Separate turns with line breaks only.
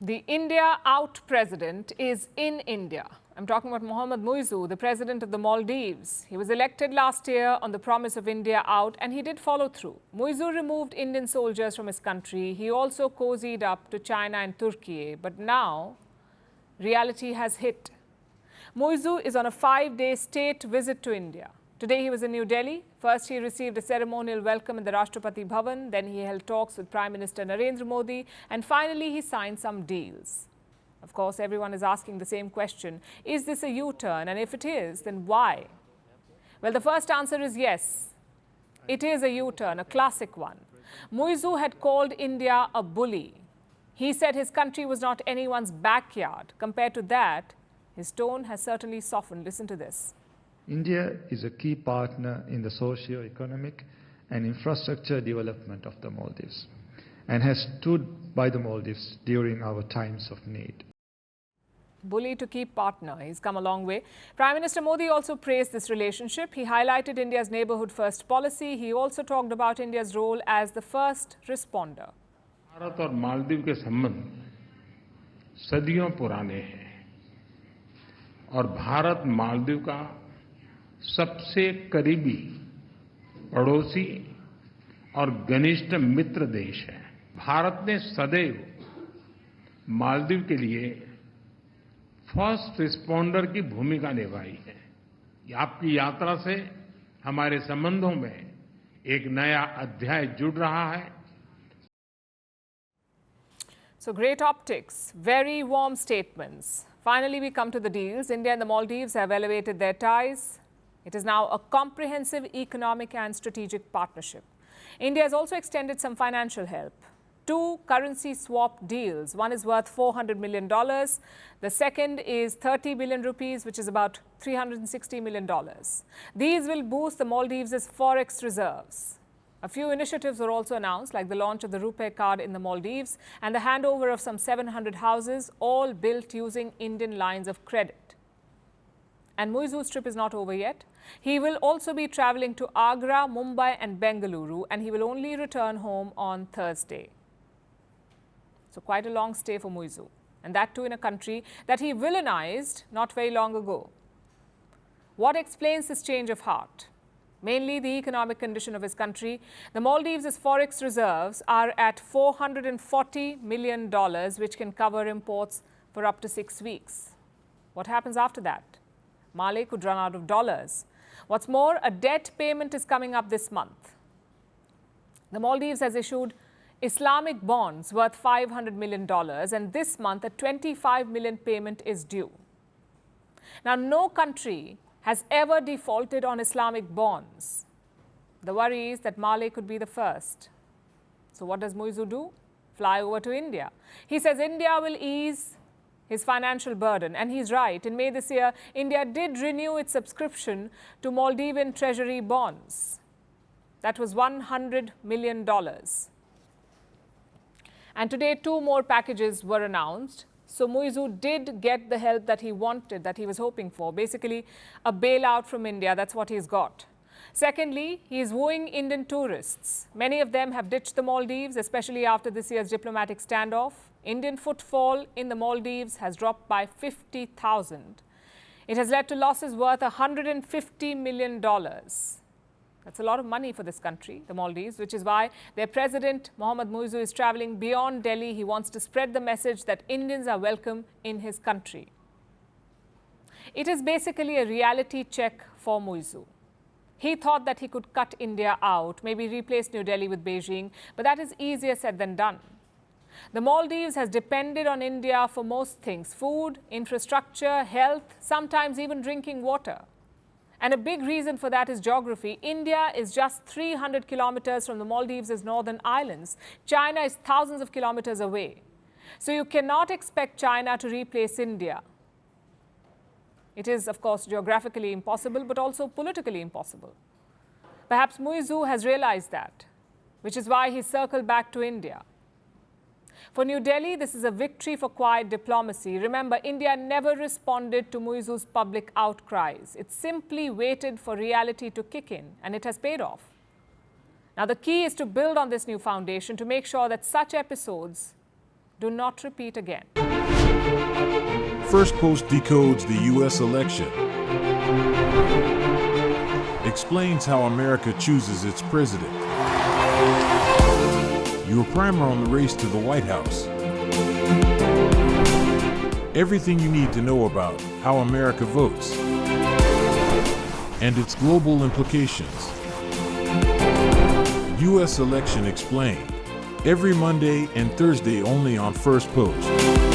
The India out president is in India. I'm talking about Mohamed Muizzu, the president of the Maldives. He was elected last year on the promise of India out, and he did follow through. Muizzu removed Indian soldiers from his country. He also cozied up to China and Turkey. But now, reality has hit. Muizzu is on a 5-day state visit to India. Today he was in New Delhi. First he received a ceremonial welcome in the Rashtrapati Bhavan. Then he held talks with Prime Minister Narendra Modi. And finally he signed some deals. Of course, everyone is asking the same question. Is this a U-turn? And if it is, then why? Well, the first answer is yes. It is a U-turn, a classic one. Muizzu had called India a bully. He said his country was not anyone's backyard. Compared to that, his tone has certainly softened. Listen to this.
India is a key partner in the socio-economic and infrastructure development of the Maldives and has stood by the Maldives during our times of need.
Bully to keep partner. He's come a long way. Prime Minister Modi also praised this relationship. He highlighted India's neighbourhood first policy. He also talked about India's role as the first responder.
Bharat और मालदीव के संबंध सदियों पुराने हैं और भारत मालदीव का सबसे करीबी पड़ोसी और घनिष्ठ मित्र देश है। भारत ने सदैव मालदीव के लिए फर्स्ट रिस्पॉन्डर की भूमिका निभाई है। आपकी यात्रा से हमारे संबंधों में एक नया अध्याय जुड़ रहा है।
So great optics, very warm statements. Finally, we come to the deals. India and the Maldives have elevated their ties. It is now a comprehensive economic and strategic partnership. India has also extended some financial help. 2 currency swap deals. One is worth $400 million. The second is 30 billion rupees, which is about $360 million. These will boost the Maldives' forex reserves. A few initiatives were also announced, like the launch of the RuPay card in the Maldives and the handover of some 700 houses, all built using Indian lines of credit. And Muizzu's trip is not over yet. He will also be travelling to Agra, Mumbai and Bengaluru, and he will only return home on Thursday. So quite a long stay for Muizzu, and that too in a country that he villainized not very long ago. What explains this change of heart? Mainly the economic condition of his country. The Maldives' forex reserves are at $440 million, which can cover imports for up to 6 weeks. What happens after that? Mali could run out of dollars. What's more, a debt payment is coming up this month. The Maldives has issued Islamic bonds worth $500 million, and this month a $25 million payment is due. Now, no country has ever defaulted on Islamic bonds. The worry is that Mali could be the first. So what does Muizzu do? Fly over to India. He says India will ease his financial burden. And he's right. In May this year, India did renew its subscription to Maldivian treasury bonds. That was $100 million. And today, 2 more packages were announced. So Muizzu did get the help that he wanted, that he was hoping for. Basically, a bailout from India. That's what he's got. Secondly, he is wooing Indian tourists. Many of them have ditched the Maldives, especially after this year's diplomatic standoff. Indian footfall in the Maldives has dropped by 50,000. It has led to losses worth $150 million. That's a lot of money for this country, the Maldives, which is why their president, Mohamed Muizzu, is travelling beyond Delhi. He wants to spread the message that Indians are welcome in his country. It is basically a reality check for Muizzu. He thought that he could cut India out, maybe replace New Delhi with Beijing, but that is easier said than done. The Maldives has depended on India for most things: food, infrastructure, health, sometimes even drinking water. And a big reason for that is geography. India is just 300 kilometers from the Maldives' northern islands. China is thousands of kilometers away. So you cannot expect China to replace India. It is, of course, geographically impossible, but also politically impossible. Perhaps Muizzu has realized that, which is why he circled back to India. For New Delhi, this is a victory for quiet diplomacy. Remember, India never responded to Muizzu's public outcries. It simply waited for reality to kick in, and it has paid off. Now, the key is to build on this new foundation to make sure that such episodes do not repeat again.
Firstpost decodes the U.S. election. Explains how America chooses its president. Your primer on the race to the White House. Everything you need to know about how America votes and its global implications. U.S. Election Explained. Every Monday and Thursday only on Firstpost.